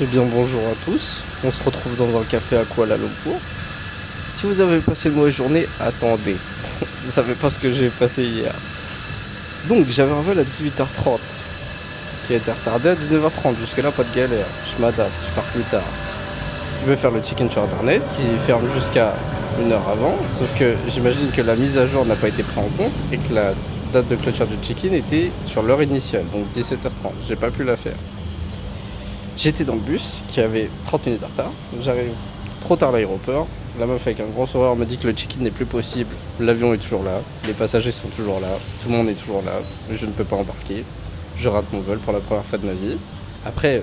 Eh bien bonjour à tous, on se retrouve dans un café à Kuala Lumpur. Si vous avez passé une mauvaise journée, attendez, vous savez pas ce que j'ai passé hier. Donc j'avais un vol à 18h30 qui a été retardé à 19h30, jusque là pas de galère, je m'adapte, je pars plus tard. Je vais faire le check-in sur internet qui ferme jusqu'à une heure avant, sauf que j'imagine que la mise à jour n'a pas été prise en compte et que la date de clôture du check-in était sur l'heure initiale, donc 17h30, j'ai pas pu la faire. J'étais dans le bus qui avait 30 minutes de retard. J'arrive trop tard à l'aéroport. La meuf avec un grand sourire me dit que le check-in n'est plus possible. L'avion est toujours là. Les passagers sont toujours là. Tout le monde est toujours là. Je ne peux pas embarquer. Je rate mon vol pour la première fois de ma vie. Après,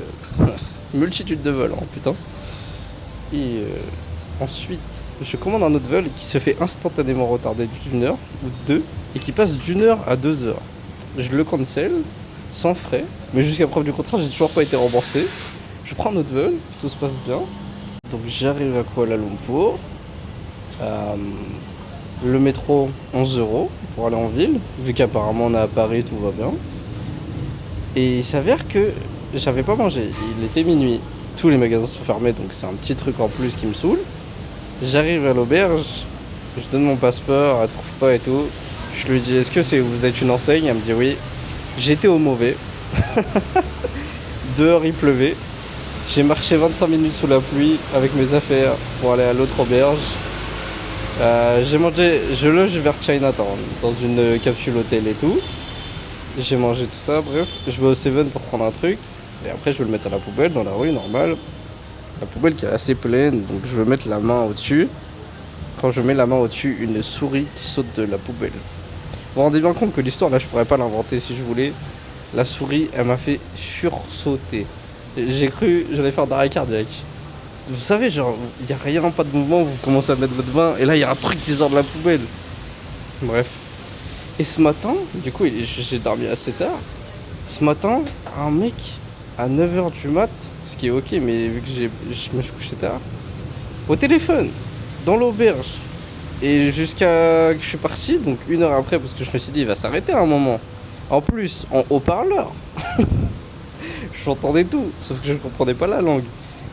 multitude de vols, hein, putain. Et ensuite, je commande un autre vol qui se fait instantanément retarder d'une heure ou deux et qui passe d'une heure à 2 heures. Je le cancel sans frais, mais jusqu'à preuve du contraire, j'ai toujours pas été remboursé. Je prends un autre vol, tout se passe bien. Donc j'arrive à Kuala Lumpur. Le métro, 11 € pour aller en ville, vu qu'apparemment on est à Paris, tout va bien. Et il s'avère que j'avais pas mangé, il était minuit. Tous les magasins sont fermés, donc c'est un petit truc en plus qui me saoule. J'arrive à l'auberge, je donne mon passeport, elle trouve pas et tout. Je lui dis, est-ce que vous êtes une enseigne? Elle me dit oui. J'étais au mauvais. Dehors il pleuvait. J'ai marché 25 minutes sous la pluie avec mes affaires pour aller à l'autre auberge. Je loge vers Chinatown dans une capsule hôtel et tout. J'ai mangé tout ça, bref. Je vais au Seven pour prendre un truc. Et après je vais le mettre à la poubelle dans la rue, normal. La poubelle qui est assez pleine, donc je vais mettre la main au-dessus. Quand je mets la main au-dessus, une souris qui saute de la poubelle. Vous vous rendez bien compte que l'histoire là je pourrais pas l'inventer si je voulais. La souris elle m'a fait sursauter. J'ai cru j'allais faire d'arrêt cardiaque. Vous savez genre il y a rien, pas de mouvement, vous commencez à mettre votre vin et là il y a un truc qui sort de la poubelle. Bref. Et ce matin, du coup j'ai dormi assez tard. Ce matin, un mec à 9h du mat, ce qui est ok mais vu que je me suis couché tard, au téléphone, dans l'auberge. Et jusqu'à que je suis parti, donc une heure après, parce que je me suis dit il va s'arrêter à un moment. En plus, en haut-parleur, j'entendais tout, sauf que je ne comprenais pas la langue.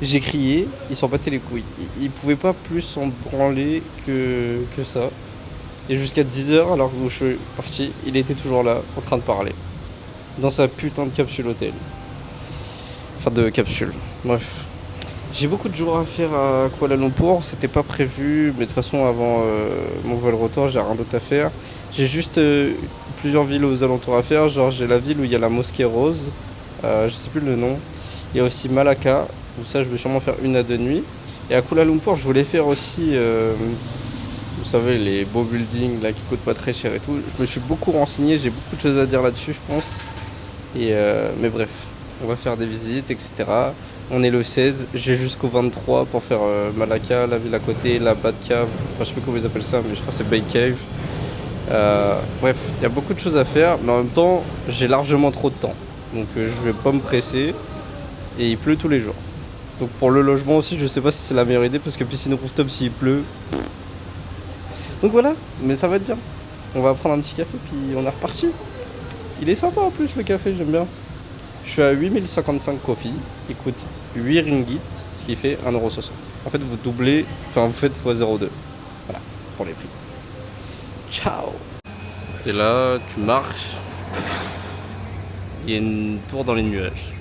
J'ai crié, ils s'en battaient les couilles. Ils pouvaient pas plus s'en branler que ça. Et jusqu'à 10h, alors que je suis parti, il était toujours là, en train de parler. Dans sa putain de capsule hôtel. Enfin, de capsule. Bref. J'ai beaucoup de jours à faire à Kuala Lumpur, c'était pas prévu, mais de toute façon avant mon vol retour j'ai rien d'autre à faire. J'ai juste plusieurs villes aux alentours à faire, genre j'ai la ville où il y a la mosquée rose, je sais plus le nom. Il y a aussi Malacca, où ça je vais sûrement faire 1 à 2 nuits. Et à Kuala Lumpur je voulais faire aussi, vous savez, les beaux buildings là qui coûtent pas très cher et tout. Je me suis beaucoup renseigné, j'ai beaucoup de choses à dire là-dessus je pense. Mais bref, on va faire des visites, etc. On est le 16, j'ai jusqu'au 23 pour faire Malacca, la ville à côté, la Batcave, enfin je sais pas comment ils appellent ça, mais je crois que c'est Bay Cave. Bref, il y a beaucoup de choses à faire, mais en même temps, j'ai largement trop de temps. Donc je vais pas me presser, et il pleut tous les jours. Donc pour le logement aussi, je sais pas si c'est la meilleure idée, parce que piscine rooftop s'il pleut. Donc voilà, mais ça va être bien. On va prendre un petit café, puis on est reparti. Il est sympa en plus le café, j'aime bien. Je suis à 8055 coffee, il coûte 8 ringgit, ce qui fait 1,60€. En fait, vous doublez, enfin vous faites x02. Voilà, pour les prix. Ciao. T'es là, tu marches, il y a une tour dans les nuages.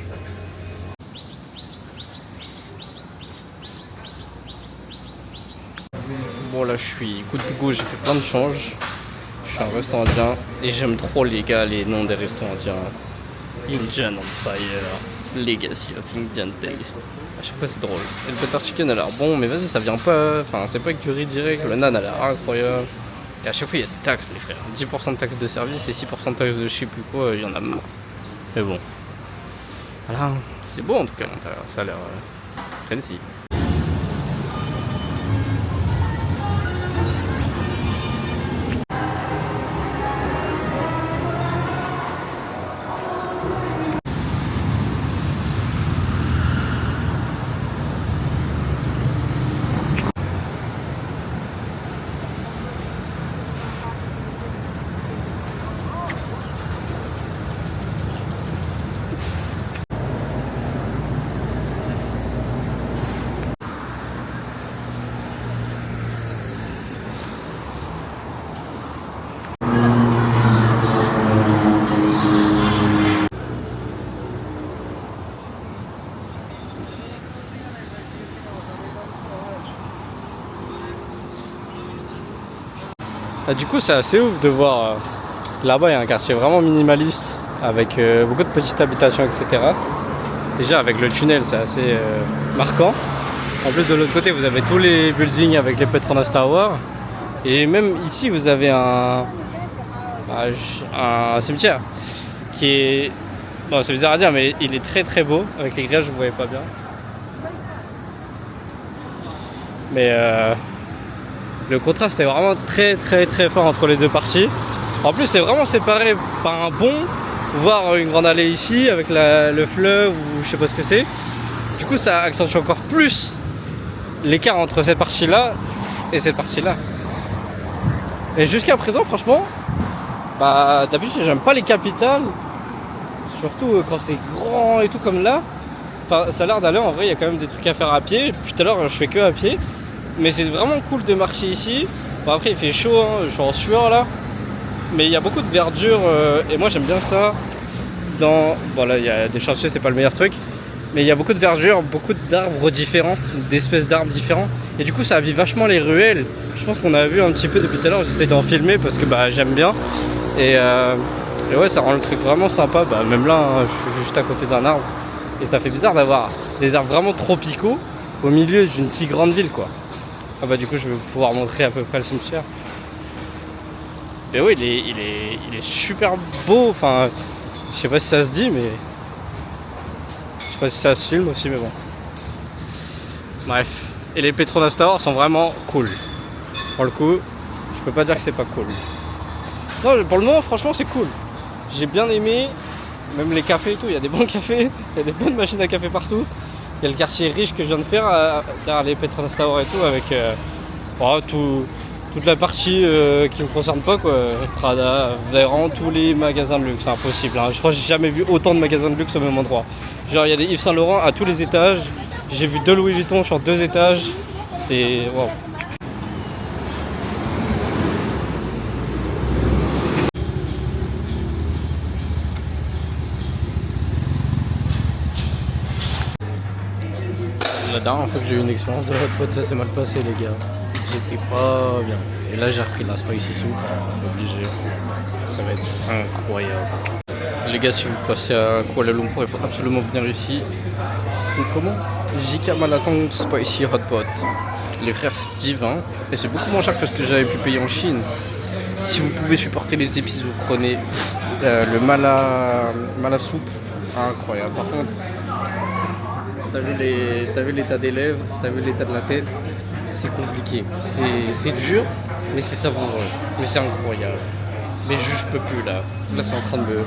Bon là je suis good to go, j'ai fait plein de changes. Je suis un restaurant indien et j'aime trop les gars, les noms des restaurants indiens. Indian Empire, Legacy of Indian Taste. À chaque fois c'est drôle. Et le butter chicken a l'air bon, mais vas-y ça vient pas. Enfin c'est pas que du riz direct, le nan a l'air incroyable. Et à chaque fois il y a des taxes les frères. 10% de taxes de service et 6% de taxes de je sais plus quoi, il y en a marre. Mais bon. Voilà, c'est beau en tout cas l'intérieur, ça a l'air fancy. Ah, du coup, c'est assez ouf de voir. Là-bas, il y a un quartier vraiment minimaliste avec beaucoup de petites habitations, etc. Déjà, avec le tunnel, c'est assez marquant. En plus, de l'autre côté, vous avez tous les buildings avec les Petronas Tower. Et même ici, vous avez un cimetière qui est. Bon, c'est bizarre à dire, mais il est très très beau. Avec les grillages, vous voyez pas bien. Mais le contraste est vraiment très très très fort entre les deux parties. En plus, c'est vraiment séparé par un pont, voire une grande allée ici avec le fleuve ou je sais pas ce que c'est. Du coup, ça accentue encore plus l'écart entre cette partie-là et cette partie-là. Et jusqu'à présent, franchement, bah d'habitude, j'aime pas les capitales, surtout quand c'est grand et tout comme là. Enfin, ça a l'air d'aller. En vrai, il y a quand même des trucs à faire à pied. Puis tout à l'heure, je fais que à pied. Mais c'est vraiment cool de marcher ici. Bon, après, il fait chaud, hein, je suis en sueur là. Mais il y a beaucoup de verdure et moi j'aime bien ça. Bon là, il y a des chantiers, c'est pas le meilleur truc. Mais il y a beaucoup de verdure, beaucoup d'arbres différents, d'espèces d'arbres différents. Et du coup, ça habille vachement les ruelles. Je pense qu'on a vu un petit peu depuis tout à l'heure. J'essaie d'en filmer parce que bah, j'aime bien. Et ouais, ça rend le truc vraiment sympa. Bah, même là, hein, je suis juste à côté d'un arbre. Et ça fait bizarre d'avoir des arbres vraiment tropicaux au milieu d'une si grande ville, quoi. Ah bah du coup, je vais pouvoir montrer à peu près le cimetière. Et oui, il est super beau. Enfin, je sais pas si ça se dit, mais je sais pas si ça se filme aussi, mais bon. Bref. Et les Petronas Tower sont vraiment cool. Pour le coup, je peux pas dire que c'est pas cool. Non, pour le moment, franchement, c'est cool. J'ai bien aimé. Même les cafés et tout, il y a des bons cafés, il y a des bonnes machines à café partout. Il y a le quartier riche que je viens de faire derrière les Petronas Tower et tout, avec toute la partie qui me concerne pas, quoi. Prada, vraiment tous les magasins de luxe, c'est impossible. Hein. Je crois que j'ai jamais vu autant de magasins de luxe au même endroit. Genre il y a des Yves Saint Laurent à tous les étages, j'ai vu 2 Louis Vuitton sur 2 étages, c'est wow. La dernière fois que j'ai eu une expérience de hotpot, ça s'est mal passé, les gars. J'étais pas bien. Et là, j'ai repris la spicy soup, obligé. Ça va être incroyable. Les gars, si vous passez à Kuala Lumpur, il faut absolument venir ici. Donc, comment Jika Malatang Spicy Hot Pot. Les frères, c'est divin. Et c'est beaucoup moins cher que ce que j'avais pu payer en Chine. Si vous pouvez supporter les épices, vous prenez le mala soup. Incroyable. Par contre, t'as vu l'état des lèvres, t'as vu l'état de la tête, c'est compliqué. C'est dur, mais c'est savoureux. Mais c'est incroyable. Mais je peux plus là. Là c'est en train de me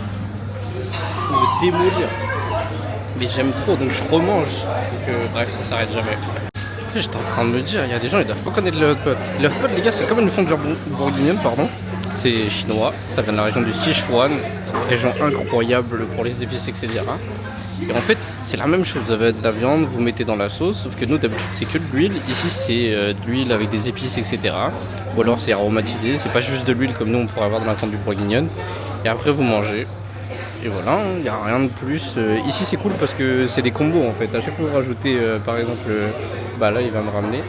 démolir. Mais j'aime trop, donc je remange. Donc bref, ça s'arrête jamais. En fait, j'étais en train de me dire, il y a des gens, ils doivent pas connaître le hot pot. Le hot pot, les gars, c'est comme une fondue bourguignonne, pardon. C'est chinois, ça vient de la région du Sichuan, région incroyable pour les épices, etc. Et en fait, c'est la même chose. Vous avez de la viande, vous mettez dans la sauce, sauf que nous, d'habitude, c'est que de l'huile. Ici, c'est de l'huile avec des épices, etc. Ou alors, c'est aromatisé. C'est pas juste de l'huile comme nous, on pourrait avoir dans la fondue bourguignonne. Et après, vous mangez. Et voilà, il n'y a rien de plus. Ici, c'est cool parce que c'est des combos, en fait. À chaque fois, vous rajoutez, par exemple, bah là, il va me ramener.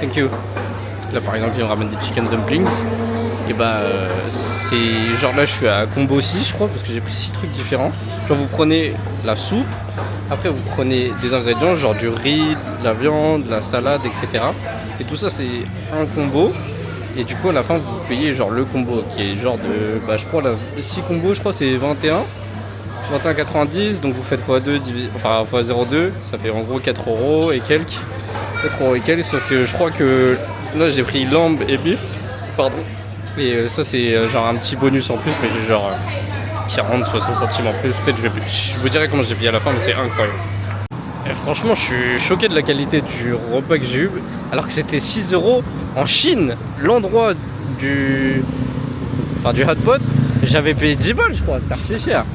Thank you. Là, par exemple, il me ramène des chicken dumplings. Et bah, c'est genre là, je suis à combo 6, je crois, parce que j'ai pris 6 trucs différents. Genre, vous prenez la soupe, après, vous prenez des ingrédients, genre du riz, de la viande, de la salade, etc. Et tout ça, c'est un combo. Et du coup, à la fin, vous payez genre le combo qui est genre de. Bah, je crois, 6 combos, je crois, c'est 21,90. Donc, vous faites x2, enfin x02, ça fait en gros 4 € et quelques. 4 € et quelques, sauf que je crois que là, j'ai pris lambe et bif. Pardon. Et ça c'est genre un petit bonus en plus, mais j'ai genre 40-60 centimes en plus. Peut-être je vous dirai comment j'ai payé à la fin, mais c'est incroyable. Et franchement, je suis choqué de la qualité du repas que j'ai eu, alors que c'était 6 € en Chine, l'endroit du hot pot. J'avais payé 10 balles, je crois, c'était archi cher.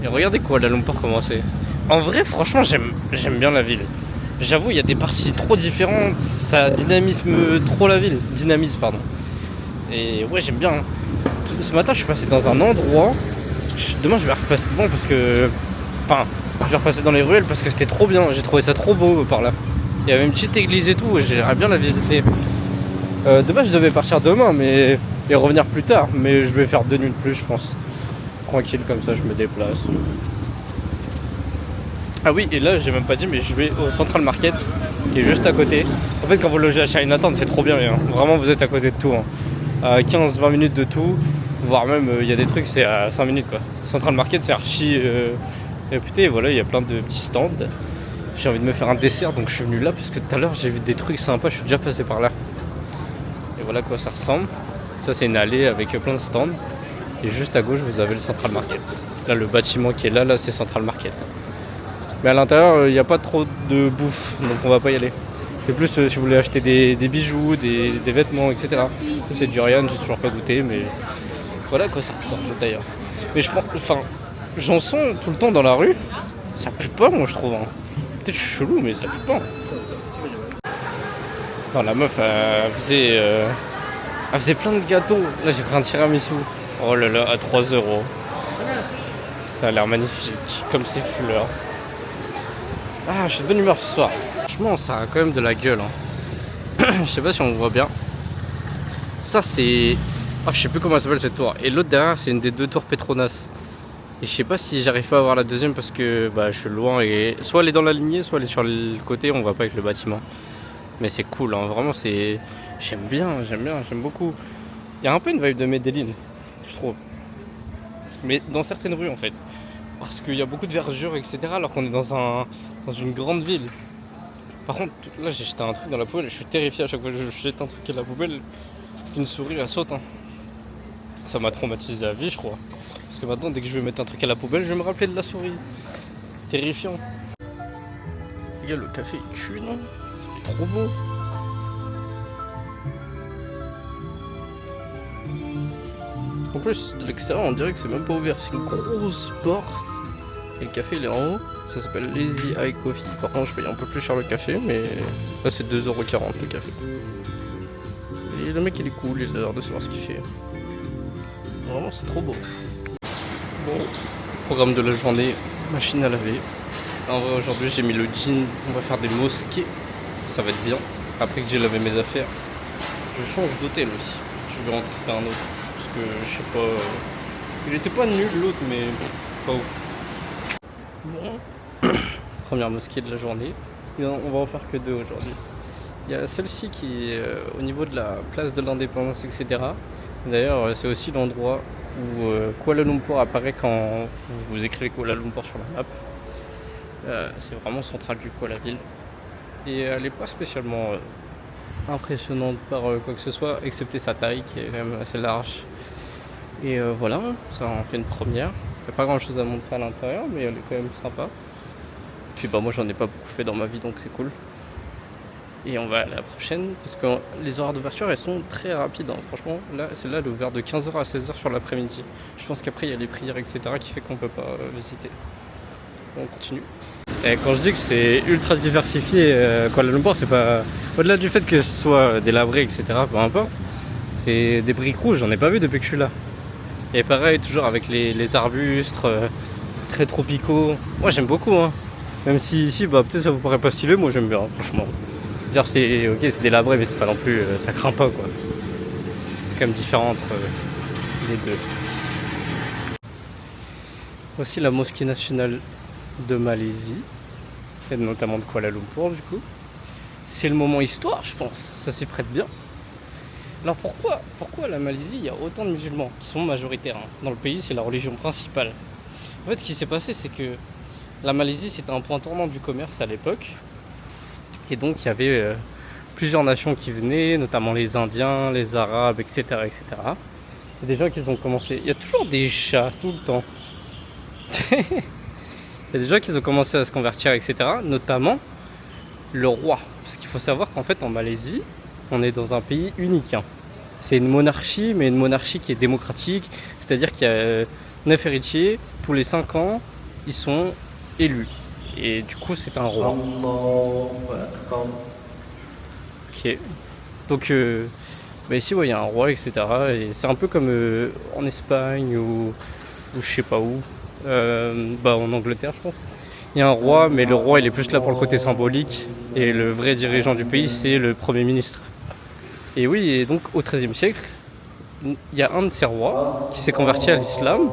Et regardez Kuala Lumpur comment c'est. En vrai, franchement, j'aime bien la ville. J'avoue, il y a des parties trop différentes, ça dynamisme trop la ville. Dynamise, pardon. Et ouais, j'aime bien. Ce matin, je suis passé dans un endroit. Demain, je vais repasser devant parce que. Enfin, je vais repasser dans les ruelles parce que c'était trop bien. J'ai trouvé ça trop beau par là. Il y avait une petite église et tout, et j'aimerais bien la visiter. De base je devais partir demain et revenir plus tard, mais je vais faire 2 nuits de plus je pense. Tranquille comme ça je me déplace. Ah oui, et là j'ai même pas dit, mais je vais au Central Market qui est juste à côté. En fait quand vous logez à Chinatown c'est trop bien, hein. Vraiment vous êtes à côté de tout, hein. À 15-20 minutes de tout, voire même il y a des trucs c'est à 5 minutes quoi. Central Market c'est archi réputé, et voilà il y a plein de petits stands. J'ai envie de me faire un dessert donc je suis venu là parce que tout à l'heure j'ai vu des trucs sympas, je suis déjà passé par là. Et voilà à quoi ça ressemble. Ça c'est une allée avec plein de stands. Et juste à gauche vous avez le Central Market. Là le bâtiment qui est là c'est Central Market. Mais à l'intérieur il n'y a pas trop de bouffe donc on va pas y aller. C'est plus si vous voulez acheter des bijoux, des vêtements, etc. C'est du Ryan, j'ai toujours pas goûté, mais voilà à quoi ça ressemble d'ailleurs. Mais je pense, enfin, j'en sens tout le temps dans la rue. Ça pue pas moi je trouve, hein. Peut-être je suis chelou mais ça pue pas. Alors, la meuf elle faisait plein de gâteaux. Là j'ai pris un tiramisu. Oh là là, à 3 €. Ça a l'air magnifique, comme ces fleurs. Ah, je suis de bonne humeur ce soir. Franchement, ça a quand même de la gueule, hein. Je sais pas si on voit bien. Ça c'est... Ah, je sais plus comment s'appelle cette tour. Et l'autre derrière, c'est une des 2 tours Petronas. Et je sais pas si j'arrive pas à voir la deuxième parce que bah, je suis loin et... Soit elle est dans la lignée, soit elle est sur le côté, on voit pas avec le bâtiment. Mais c'est cool, hein. Vraiment c'est... J'aime bien, j'aime beaucoup. Il y a un peu une vibe de Medellin, je trouve. Mais dans certaines rues en fait. Parce qu'il y a beaucoup de verdure, etc. Alors qu'on est dans une grande ville. Par contre, là j'ai jeté un truc dans la poubelle. Je suis terrifié à chaque fois que je jette un truc à la poubelle. Qu'une souris elle saute, hein. Ça m'a traumatisé à vie, je crois. Parce que maintenant, dès que je vais mettre un truc à la poubelle, je vais me rappeler de la souris. Terrifiant. Regarde, le café il tue, non? Il est trop beau. En plus, de l'extérieur, on dirait que c'est même pas ouvert. C'est une grosse porte. Et le café, il est en haut. Ça s'appelle Lazy Eye Coffee. Par contre, je paye un peu plus cher le café, mais là, c'est 2,40 € le café. Et le mec, il est cool, il a l'air de savoir ce qu'il fait. Vraiment, c'est trop beau. Bon, programme de la journée, machine à laver. En vrai, aujourd'hui, j'ai mis le jean. On va faire des mosquées. Ça va être bien. Après que j'ai lavé mes affaires, je change d'hôtel aussi. Je vais en tester un autre. Parce que je sais pas. Il était pas nul l'autre, mais pas ouf. Bon, première mosquée de la journée. On va en faire que 2 aujourd'hui. Il y a celle-ci qui est au niveau de la place de l'Indépendance, etc. D'ailleurs, c'est aussi l'endroit où Kuala Lumpur apparaît quand vous écrivez Kuala Lumpur sur la map. C'est vraiment central du coup la ville. Et elle n'est pas spécialement impressionnante par quoi que ce soit, excepté sa taille qui est quand même assez large. Et voilà, ça en fait une première. Il n'y a pas grand chose à montrer à l'intérieur, mais elle est quand même sympa. Puis bah moi j'en ai pas beaucoup fait dans ma vie donc c'est cool. Et on va à la prochaine parce que les horaires d'ouverture elles sont très rapides, hein. Franchement là celle-là elle est ouverte de 15 h à 16 h sur l'après-midi. Je pense qu'après il y a les prières etc qui fait qu'on peut pas visiter. On continue. Et quand je dis que c'est ultra diversifié Kuala Lumpur, c'est pas au-delà du fait que ce soit délabré etc, peu importe. C'est des briques rouges, j'en ai pas vu depuis que je suis là. Et pareil toujours avec les arbustes très tropicaux. Moi j'aime beaucoup, hein. Même si ici bah peut-être ça vous paraît pas stylé, moi j'aime bien, hein, franchement. Dire c'est ok, c'est délabré mais c'est pas non plus ça craint pas quoi. C'est quand même différent entre les deux. Voici la mosquée nationale de Malaisie et notamment de Kuala Lumpur du coup. C'est le moment histoire je pense, ça s'y prête bien. Alors pourquoi la Malaisie il y a autant de musulmans qui sont majoritaires, hein. Dans le pays c'est la religion principale. En fait ce qui s'est passé c'est que la Malaisie c'était un point tournant du commerce à l'époque. Et donc il y avait plusieurs nations qui venaient, notamment les Indiens, les Arabes, etc. etc. Il y a des gens qui ont commencé... Il y a toujours des chats tout le temps. Il y a des gens qui ont commencé à se convertir, etc. Notamment le roi. Parce qu'il faut savoir qu'en fait en Malaisie, on est dans un pays unique, hein. C'est une monarchie, mais une monarchie qui est démocratique. C'est-à-dire qu'il y a 9 héritiers, tous les 5 ans, ils sont élus. Et du coup c'est un roi. Ok. Donc bah ici il y a un roi etc. Et c'est un peu comme en Espagne ou je sais pas où. En Angleterre je pense. Il y a un roi mais le roi il est plus là pour le côté symbolique. Et le vrai dirigeant du pays c'est le premier ministre. Et oui, et donc au XIIIe siècle, il y a un de ces rois qui s'est converti à l'islam.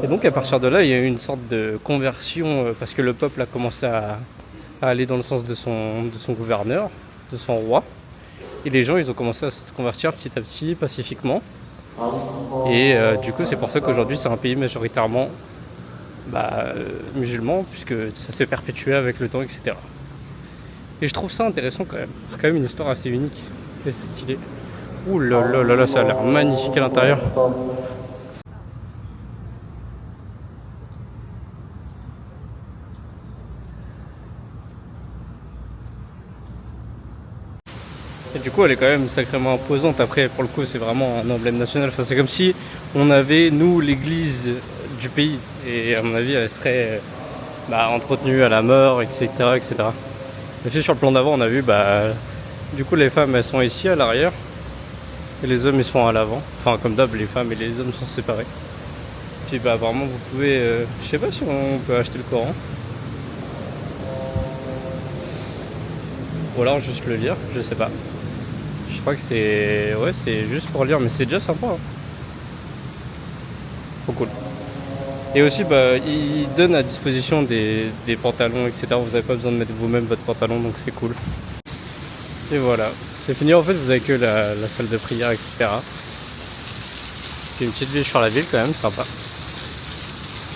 Et donc à partir de là, il y a eu une sorte de conversion parce que le peuple a commencé à aller dans le sens de son gouverneur, de son roi. Et les gens, ils ont commencé à se convertir petit à petit, pacifiquement. Et du coup, c'est pour ça qu'aujourd'hui, c'est un pays majoritairement musulman, puisque ça s'est perpétué avec le temps, etc. Et je trouve ça intéressant quand même. C'est quand même une histoire assez unique. Et c'est stylé. Ouh là là là là, ça a l'air magnifique à l'intérieur. Et du coup, elle est quand même sacrément imposante. Après, pour le coup, c'est vraiment un emblème national. Enfin, c'est comme si on avait, nous, l'église du pays. Et à mon avis, elle serait entretenue à la mort, etc., etc. Mais sur le plan d'avant, on a vu, du coup, les femmes, elles sont ici, à l'arrière. Et les hommes, ils sont à l'avant. Enfin, comme d'hab, les femmes et les hommes sont séparés. Puis, apparemment, vous pouvez... je sais pas si on peut acheter le Coran. Ou alors juste le lire, je sais pas. Je crois que c'est... Ouais, c'est juste pour lire, mais c'est déjà sympa. Hein. Trop cool. Et aussi, ils donnent à disposition des pantalons, etc. Vous n'avez pas besoin de mettre vous-même votre pantalon, donc c'est cool. Et voilà. C'est fini, en fait, vous avez que la salle de prière, etc. C'est une petite ville sur la ville, quand même, sympa.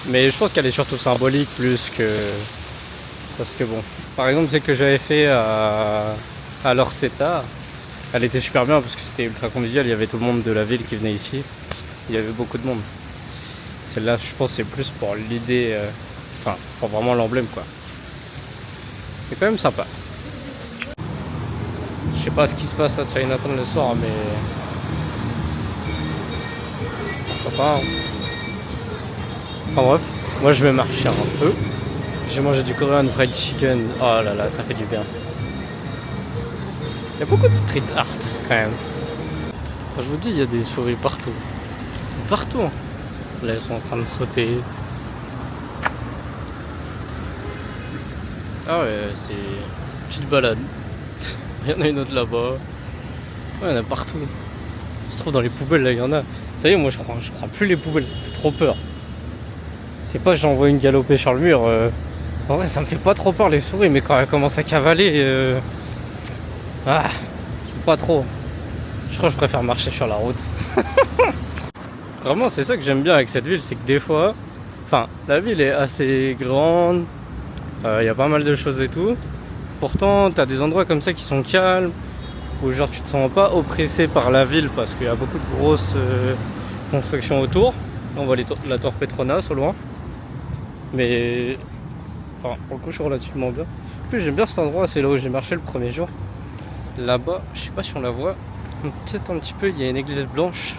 Mais je pense qu'elle est surtout symbolique, plus que... Parce que bon... Par exemple, celle que j'avais fait à l'Orsetta, elle était super bien parce que c'était ultra convivial, il y avait tout le monde de la ville qui venait ici. Il y avait beaucoup de monde. Celle-là, je pense, c'est plus pour l'idée, pour vraiment l'emblème, quoi. C'est quand même sympa. Je sais pas ce qui se passe à Chinatown le soir, mais... Pourquoi pas, hein. Enfin bref, moi je vais marcher un peu. J'ai mangé du Korean fried chicken. Oh là là, ça fait du bien. Il y a beaucoup de street art, quand même. Quand je vous dis, il y a des souris partout. Partout, hein. Là, elles sont en train de sauter. Ah ouais, c'est une petite balade. Il y en a une autre là-bas. Ouais, il y en a partout. Ça se trouve dans les poubelles, là, il y en a. Ça y est, moi, je crois plus les poubelles, ça me fait trop peur. C'est pas j'en vois une galoper sur le mur. En vrai, ça me fait pas trop peur, les souris, mais quand elles commencent à cavaler... pas trop. Je crois que je préfère marcher sur la route. Vraiment, c'est ça que j'aime bien avec cette ville, c'est que des fois... la ville est assez grande. Il y a pas mal de choses et tout. Pourtant, t'as des endroits comme ça qui sont calmes, où genre tu te sens pas oppressé par la ville parce qu'il y a beaucoup de grosses constructions autour. Là, on voit la tour Petronas au loin. Mais pour le coup, je suis relativement bien. En plus, j'aime bien cet endroit, c'est là où j'ai marché le premier jour. Là-bas, je sais pas si on la voit, peut-être un petit peu, il y a une église blanche.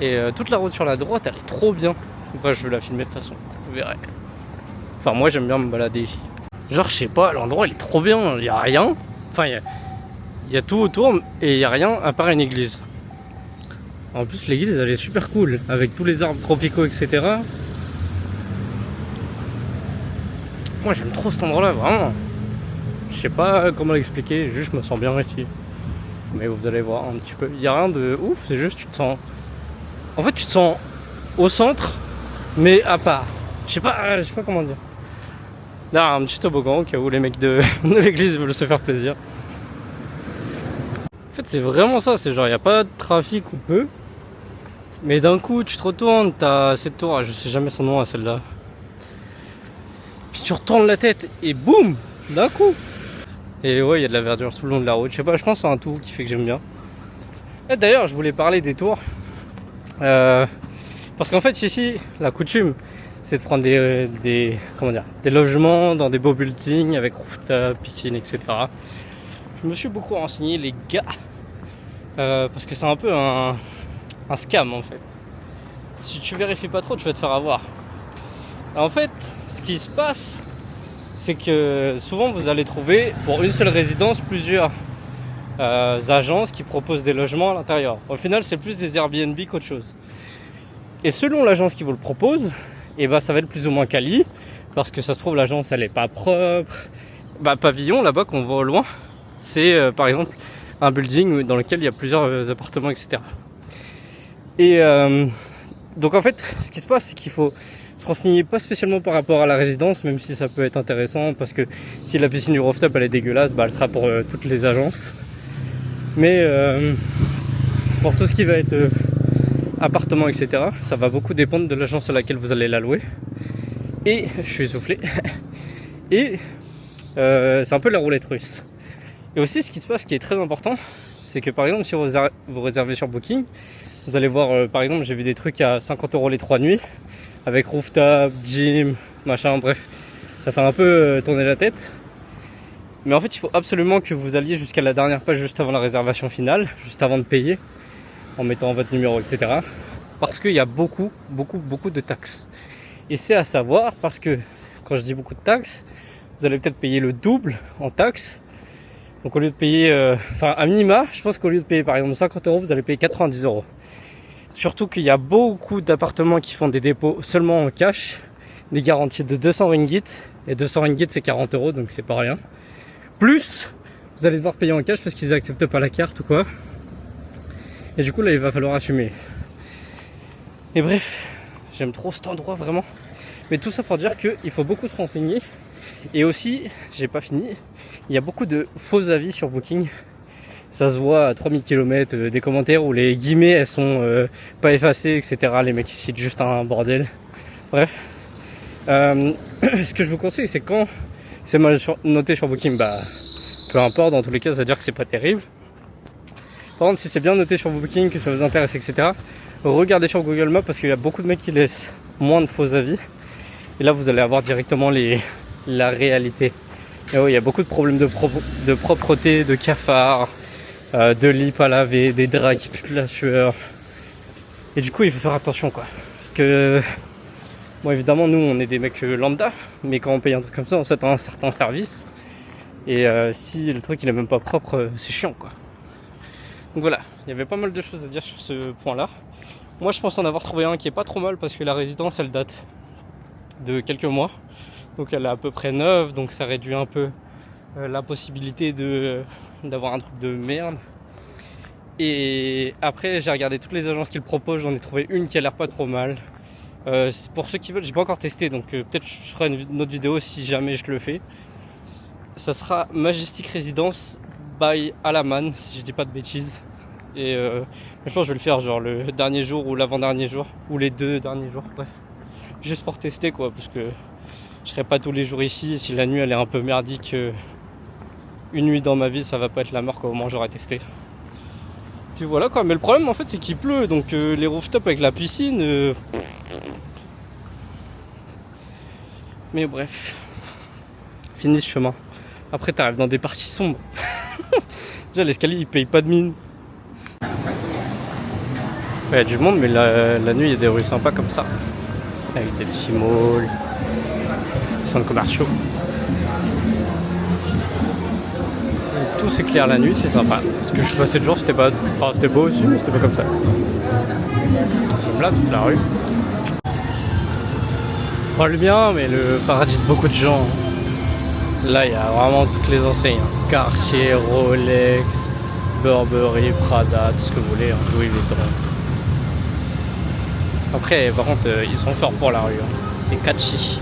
Et toute la route sur la droite, elle est trop bien. Bref, je vais la filmer de toute façon, vous verrez. Enfin, moi, j'aime bien me balader ici. Genre, je sais pas, l'endroit, il est trop bien, il y a rien. Enfin, il y a tout autour, et il y a rien à part une église. En plus, l'église, elle est super cool, avec tous les arbres tropicaux, etc. Moi, j'aime trop cet endroit-là, vraiment. Je sais pas comment l'expliquer, juste je me sens bien ici. Mais vous allez voir un petit peu. Il y a rien de ouf, c'est juste tu te sens... En fait, tu te sens au centre, mais à part. Je sais pas comment dire. Là, un petit toboggan au cas où les mecs de l'église veulent se faire plaisir. En fait, c'est vraiment ça, c'est genre, il n'y a pas de trafic ou peu. Mais d'un coup, tu te retournes, t'as cette tour, je sais jamais son nom à celle-là. Puis tu retournes la tête et boum, d'un coup. Et ouais, il y a de la verdure tout le long de la route. Je sais pas, je pense que c'est un tout qui fait que j'aime bien. Et d'ailleurs, je voulais parler des tours. Parce qu'en fait, ici, la coutume, c'est de prendre des logements dans des beaux buildings avec rooftop, piscine, etc. Je me suis beaucoup renseigné, les gars. Parce que c'est un peu un scam en fait. Si tu vérifies pas trop, tu vas te faire avoir. En fait, ce qui se passe, c'est que souvent vous allez trouver pour une seule résidence plusieurs agences qui proposent des logements à l'intérieur. Au final, c'est plus des Airbnb qu'autre chose. Et selon l'agence qui vous le propose, ça va être plus ou moins quali, parce que ça se trouve l'agence elle est pas propre. Pavillon là-bas qu'on voit au loin, c'est par exemple un building dans lequel il y a plusieurs appartements, etc. Et donc en fait, ce qui se passe, c'est qu'il faut se renseigner pas spécialement par rapport à la résidence, même si ça peut être intéressant, parce que si la piscine du rooftop elle est dégueulasse, bah elle sera pour toutes les agences. Mais pour tout ce qui va être appartement, etc., ça va beaucoup dépendre de l'agence à laquelle vous allez la louer. Et je suis essoufflé. Et c'est un peu la roulette russe. Et aussi, ce qui se passe, qui est très important, c'est que par exemple, si vous réservez sur Booking, vous allez voir, par exemple, j'ai vu des trucs à 50 € les 3 nuits, avec rooftop, gym, machin, bref. Ça fait un peu tourner la tête. Mais en fait, il faut absolument que vous alliez jusqu'à la dernière page, juste avant la réservation finale, juste avant de payer, en mettant votre numéro, etc. Parce qu'il y a beaucoup de taxes. Et c'est à savoir parce que, quand je dis beaucoup de taxes, vous allez peut-être payer le double en taxes. Donc au lieu de payer, à minima, je pense qu'au lieu de payer par exemple 50 €, vous allez payer 90 €. Surtout qu'il y a beaucoup d'appartements qui font des dépôts seulement en cash, des garanties de 200 ringgit. Et 200 ringgit c'est 40 €, donc c'est pas rien. Plus, vous allez devoir payer en cash parce qu'ils acceptent pas la carte ou quoi. Et du coup là il va falloir assumer. Et bref, j'aime trop cet endroit vraiment. Mais tout ça pour dire qu'il faut beaucoup se renseigner. Et aussi, j'ai pas fini, il y a beaucoup de faux avis sur Booking. Ça se voit à 3000 km, des commentaires où les guillemets elles sont pas effacées, etc. Les mecs ils citent juste un bordel. Bref. Ce que je vous conseille, c'est quand c'est mal noté sur Booking, bah peu importe, dans tous les cas ça veut dire que c'est pas terrible. Par contre, si c'est bien noté sur Booking, que ça vous intéresse, etc., regardez sur Google Maps parce qu'il y a beaucoup de mecs qui laissent moins de faux avis. Et là vous allez avoir directement la réalité. Et oui, il y a beaucoup de problèmes de propreté, de cafards, de lits pas lavés, des draps qui puent la sueur. Et du coup il faut faire attention quoi. Parce que bon évidemment nous on est des mecs lambda, mais quand on paye un truc comme ça on s'attend à un certain service. Et si le truc il est même pas propre, c'est chiant quoi. Donc voilà, il y avait pas mal de choses à dire sur ce point là. Moi je pense en avoir trouvé un qui est pas trop mal parce que la résidence elle date de quelques mois. Donc elle est à peu près neuve, donc ça réduit un peu la possibilité d'avoir un truc de merde. Et après j'ai regardé toutes les agences qui le proposent, j'en ai trouvé une qui a l'air pas trop mal. Pour ceux qui veulent, j'ai pas encore testé, donc peut-être je ferai une autre vidéo si jamais je le fais. Ça sera Majestic Residence by Alaman, si je dis pas de bêtises. Et je pense que je vais le faire genre le dernier jour ou l'avant-dernier jour, ou les 2 derniers jours, bref. Juste pour tester quoi, parce que je serai pas tous les jours ici. Si la nuit elle est un peu merdique, une nuit dans ma vie ça va pas être la mort quoi, au moins j'aurai testé. Puis voilà quoi, mais le problème en fait c'est qu'il pleut, donc les rooftops avec la piscine. Mais bref, fini ce chemin. Après t'arrives dans des parties sombres. Déjà l'escalier il paye pas de mine. Il y a du monde, mais la nuit il y a des rues sympas comme ça. Avec des petits malls, des centres commerciaux. Et tout s'éclaire la nuit, c'est sympa. Parce que je suis passé de jour, c'était pas. Enfin c'était beau aussi, mais c'était pas comme ça. Comme là, toute la rue. Pas le bien, mais le paradis de beaucoup de gens. Là il y a vraiment toutes les enseignes. Cartier, Rolex, Burberry, Prada, tout ce que vous voulez, Louis Vuitton. Après, par contre, ils sont forts pour la rue. Hein. C'est catchy.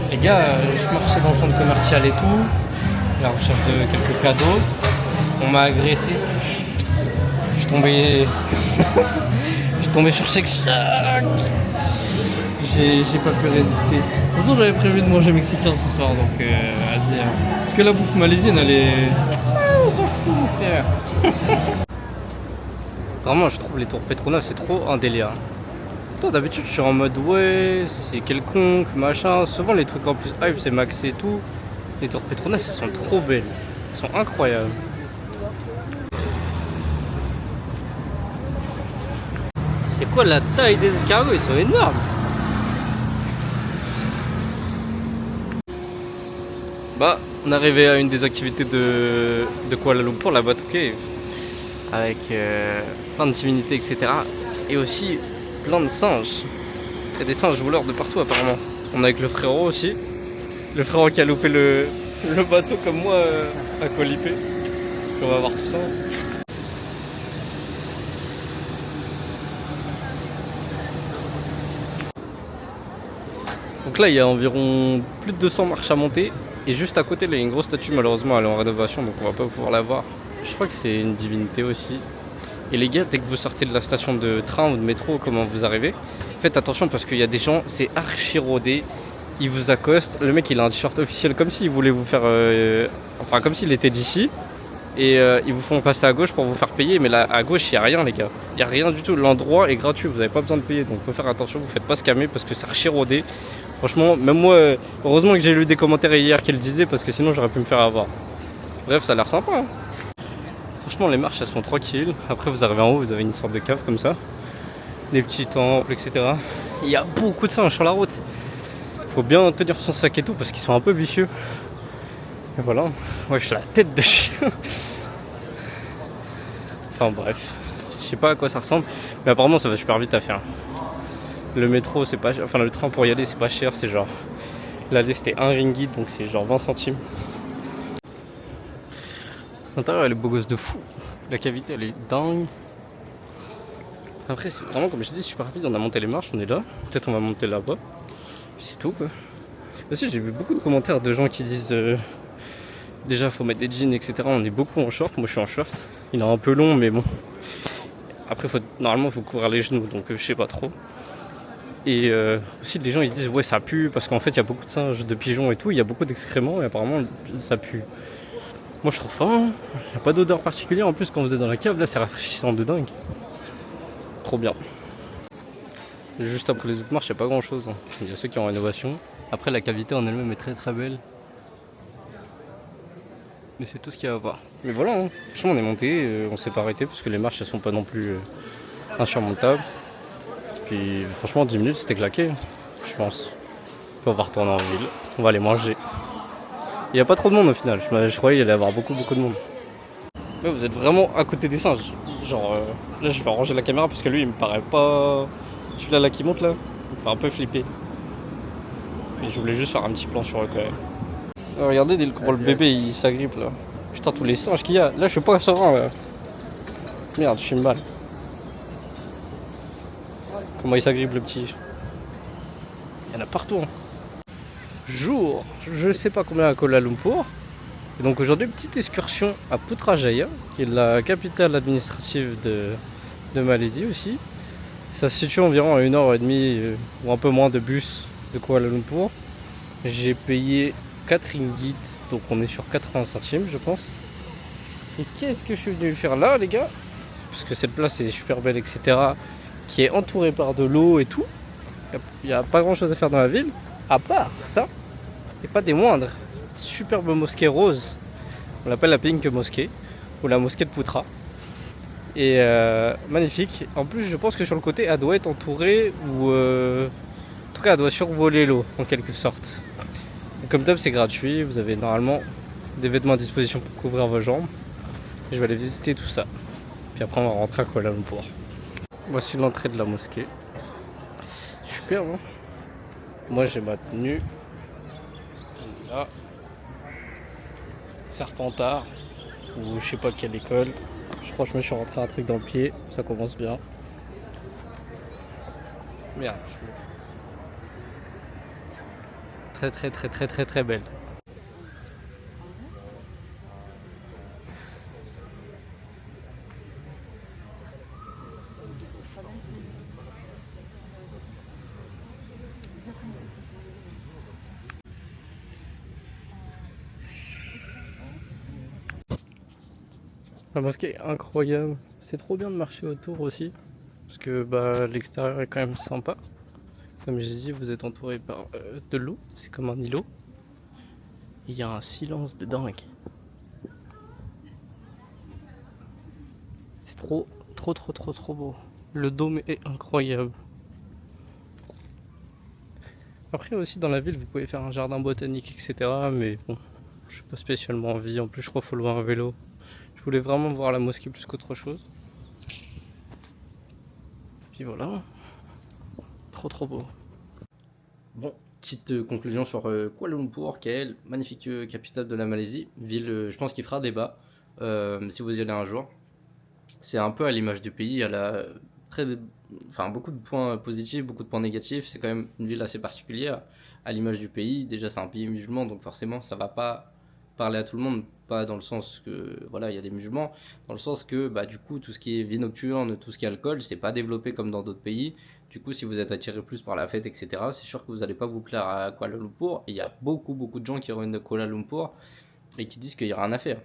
Les gars, je marchais dans le centre commercial et tout, à la recherche de quelques cadeaux. On m'a agressé. Je suis tombé. Je suis tombé sur Shake Shack. J'ai pas pu résister. De toute façon, j'avais prévu de manger mexicain ce soir, donc vas-y. Hein. Parce que la bouffe malaisienne, elle est. On s'en fout, mon frère. Vraiment, je trouve les tours Petronas, c'est trop un délire. Toi, d'habitude, je suis en mode ouais, c'est quelconque, machin. Souvent, les trucs en plus hype, c'est max et tout. Les tours Petronas, elles sont trop belles. Elles sont incroyables. C'est quoi la taille des escargots? Ils sont énormes. Bah, on est arrivé à une des activités de Kuala Lumpur, la Batu Cave, avec plein de divinités, etc. Et aussi plein de singes. Il y a des singes voleurs de partout apparemment. On est avec le frérot aussi. Le frérot qui a loupé le bateau comme moi à Koh Lipe. Puis on va voir tout ça. Donc là il y a environ plus de 200 marches à monter. Et juste à côté là, il y a une grosse statue, malheureusement elle est en rénovation donc on va pas pouvoir la voir. Je crois que c'est une divinité aussi. Et les gars, dès que vous sortez de la station de train ou de métro, comment vous arrivez, faites attention parce qu'il y a des gens, c'est archi rodé. Ils vous accostent. Le mec il a un t-shirt officiel comme s'il voulait vous faire... enfin comme s'il était d'ici. Et ils vous font passer à gauche pour vous faire payer. Mais là à gauche il n'y a rien les gars. Il n'y a rien du tout. L'endroit est gratuit. Vous n'avez pas besoin de payer. Donc faut faire attention. Vous faites pas scammer parce que c'est archi rodé. Franchement même moi, heureusement que j'ai lu des commentaires hier qui le disaient. Parce que sinon j'aurais pu me faire avoir. Bref ça a l'air sympa hein. Franchement les marches elles sont tranquilles. Après vous arrivez en haut, vous avez une sorte de cave comme ça. Des petits temples etc. Il y a beaucoup de singes sur la route. Faut bien tenir son sac et tout parce qu'ils sont un peu vicieux. Et voilà. Ouais, je suis la tête de chien. Enfin bref. Je sais pas à quoi ça ressemble. Mais apparemment ça va super vite à faire. Le métro c'est pas... Enfin le train pour y aller c'est pas cher. C'est genre... L'aller c'était 1 ringgit donc c'est genre 20 centimes. L'intérieur elle est beau gosse de fou. La cavité elle est dingue. Après c'est vraiment comme je dis super rapide. On a monté les marches, on est là. Peut-être on va monter là-bas. C'est tout quoi. Aussi j'ai vu beaucoup de commentaires de gens qui disent déjà faut mettre des jeans etc. On est beaucoup en short, moi je suis en short. Il est un peu long mais bon. Après normalement faut couvrir les genoux donc je sais pas trop. Et aussi les gens ils disent ouais ça pue parce qu'en fait il y a beaucoup de singes, de pigeons et tout. Il y a beaucoup d'excréments et apparemment ça pue. Moi je trouve pas, hein. Il n'y a pas d'odeur particulière. En plus quand vous êtes dans la cave là c'est rafraîchissant de dingue. Trop bien. Juste après les autres marches, il n'y a pas grand chose. Hein. Il y a ceux qui ont rénovation. Après, la cavité en elle-même est très très belle. Mais c'est tout ce qu'il y a à voir. Mais voilà, hein. Franchement, on est monté, on s'est pas arrêté parce que les marches elles sont pas non plus insurmontables. Puis franchement, 10 minutes c'était claqué, je pense. Puis on va retourner en ville, on va aller manger. Il n'y a pas trop de monde au final, je croyais qu'il allait y avoir beaucoup de monde. Là, vous êtes vraiment à côté des singes. Genre, là je vais ranger la caméra parce que lui il me paraît pas. Celui-là là qui monte là, il me fait un peu flipper. Et je voulais juste faire un petit plan sur eux quand même. Regardez dès le bébé il s'agrippe là. Putain tous les singes qu'il y a. Là je suis pas serein là. Merde je suis mal. Comment il s'agrippe le petit. Il y en a partout hein. Jour, je sais pas combien à Kuala Lumpur. Et donc aujourd'hui petite excursion à Putrajaya, qui est la capitale administrative de Malaisie aussi. Ça se situe environ à 1h30 ou un peu moins de bus de Kuala Lumpur. J'ai payé 4 ringgit, donc on est sur 80 centimes je pense. Et qu'est-ce que je suis venu faire là les gars? Parce que cette place est super belle etc. Qui est entourée par de l'eau et tout. Il n'y a pas grand chose à faire dans la ville. À part ça, et pas des moindres. Superbe mosquée rose. On l'appelle la Pink Mosquée. Ou la mosquée de Putra. Et magnifique. En plus je pense que sur le côté elle doit être entourée ou en tout cas elle doit survoler l'eau en quelque sorte. Et comme d'hab c'est gratuit, vous avez normalement des vêtements à disposition pour couvrir vos jambes. Et je vais aller visiter tout ça. Puis après on va rentrer à Kuala Lumpur. Voici l'entrée de la mosquée. Super hein. Moi j'ai ma tenue. Là. Serpentard. Ou je sais pas quelle école. Je crois que je me suis rentré un truc dans le pied, ça commence bien. Merde. Très belle. La mosquée est incroyable. C'est trop bien de marcher autour aussi. Parce que bah, l'extérieur est quand même sympa. Comme j'ai dit, vous êtes entouré par de l'eau. C'est comme un îlot. Il y a un silence de dingue. C'est trop beau. Le dôme est incroyable. Après aussi dans la ville, vous pouvez faire un jardin botanique, etc. Mais bon, je n'ai pas spécialement envie. En plus, je crois qu'il faut louer un vélo. Je voulais vraiment voir la mosquée plus qu'autre chose. Puis voilà. Trop beau. Bon, petite conclusion sur Kuala Lumpur, qui est magnifique capitale de la Malaisie, ville, je pense, qui fera débat si vous y allez un jour. C'est un peu à l'image du pays, elle a très, enfin, beaucoup de points positifs, beaucoup de points négatifs. C'est quand même une ville assez particulière, à l'image du pays. Déjà, c'est un pays musulman, donc forcément, ça va pas parler à tout le monde, pas dans le sens que, voilà, il y a des musulmans, dans le sens que, bah, du coup, tout ce qui est vie nocturne, tout ce qui est alcool, c'est pas développé comme dans d'autres pays. Du coup, si vous êtes attiré plus par la fête, etc., c'est sûr que vous allez pas vous plaire à Kuala Lumpur. Et il y a beaucoup de gens qui reviennent de Kuala Lumpur et qui disent qu'il y a rien à faire.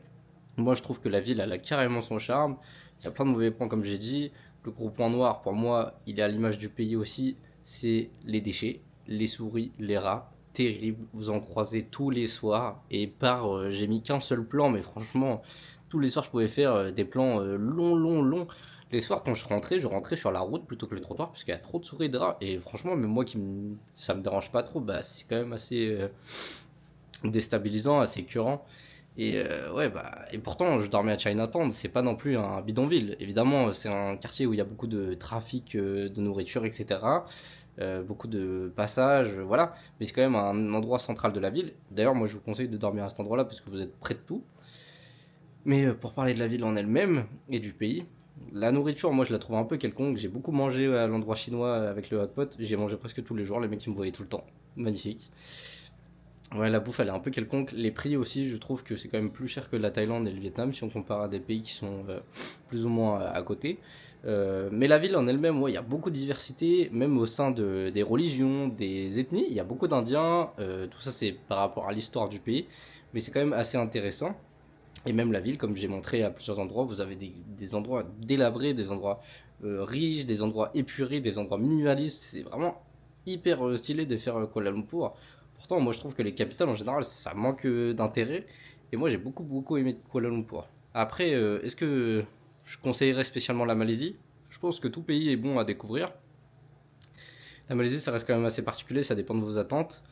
Moi, je trouve que la ville, elle a carrément son charme. Il y a plein de mauvais points, comme j'ai dit. Le gros point noir, pour moi, il est à l'image du pays aussi. C'est les déchets, les souris, les rats. Terrible. Vous en croisez tous les soirs. Et j'ai mis qu'un seul plan, mais franchement, tous les soirs, je pouvais faire des plans longs. Les soirs, quand je rentrais sur la route plutôt que le trottoir, parce qu'il y a trop de souris et de rats. Et franchement, même moi ça me dérange pas trop, bah, c'est quand même assez déstabilisant, assez écœurant. Et ouais, bah, et pourtant, je dormais à Chinatown, c'est pas non plus un bidonville. Évidemment, c'est un quartier où il y a beaucoup de trafic de nourriture, etc. Beaucoup de passages, voilà. Mais c'est quand même un endroit central de la ville. D'ailleurs, moi, je vous conseille de dormir à cet endroit-là parce que vous êtes près de tout. Mais pour parler de la ville en elle-même et du pays, la nourriture, moi, je la trouve un peu quelconque. J'ai beaucoup mangé à l'endroit chinois avec le hot pot. J'ai mangé presque tous les jours. Les mecs, ils me voyaient tout le temps. Magnifique. Ouais, la bouffe, elle est un peu quelconque. Les prix aussi, je trouve que c'est quand même plus cher que la Thaïlande et le Vietnam si on compare à des pays qui sont plus ou moins à côté. Mais la ville en elle-même, ouais, il y a beaucoup de diversité, même au sein des religions, des ethnies. Il y a beaucoup d'Indiens. Tout ça, c'est par rapport à l'histoire du pays. Mais c'est quand même assez intéressant. Et même la ville, comme j'ai montré à plusieurs endroits, vous avez des endroits délabrés, des endroits riches, des endroits épurés, des endroits minimalistes. C'est vraiment hyper stylé de faire Kuala Lumpur. Pourtant, moi je trouve que les capitales en général, ça manque d'intérêt. Et moi j'ai beaucoup aimé Kuala Lumpur. Après, est-ce que je conseillerais spécialement la Malaisie? Je pense que tout pays est bon à découvrir. La Malaisie, ça reste quand même assez particulier, ça dépend de vos attentes.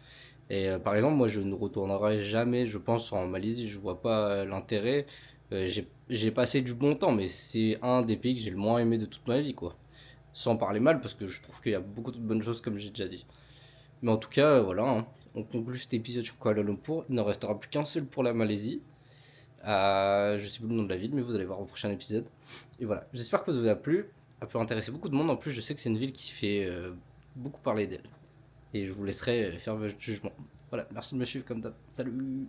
Et par exemple, moi, je ne retournerai jamais, je pense, en Malaisie. Je vois pas l'intérêt. J'ai passé du bon temps, mais c'est un des pays que j'ai le moins aimé de toute ma vie, quoi. Sans parler mal, parce que je trouve qu'il y a beaucoup de bonnes choses, comme j'ai déjà dit. Mais en tout cas, voilà, hein. On conclut cet épisode sur Kuala Lumpur. Il n'en restera plus qu'un seul pour la Malaisie. Je sais plus le nom de la ville, mais vous allez voir au prochain épisode. Et voilà, j'espère que ça vous a plu. Ça peut intéresser beaucoup de monde. En plus, je sais que c'est une ville qui fait beaucoup parler d'elle. Et je vous laisserai faire votre jugement. Voilà, merci de me suivre comme d'hab. Salut!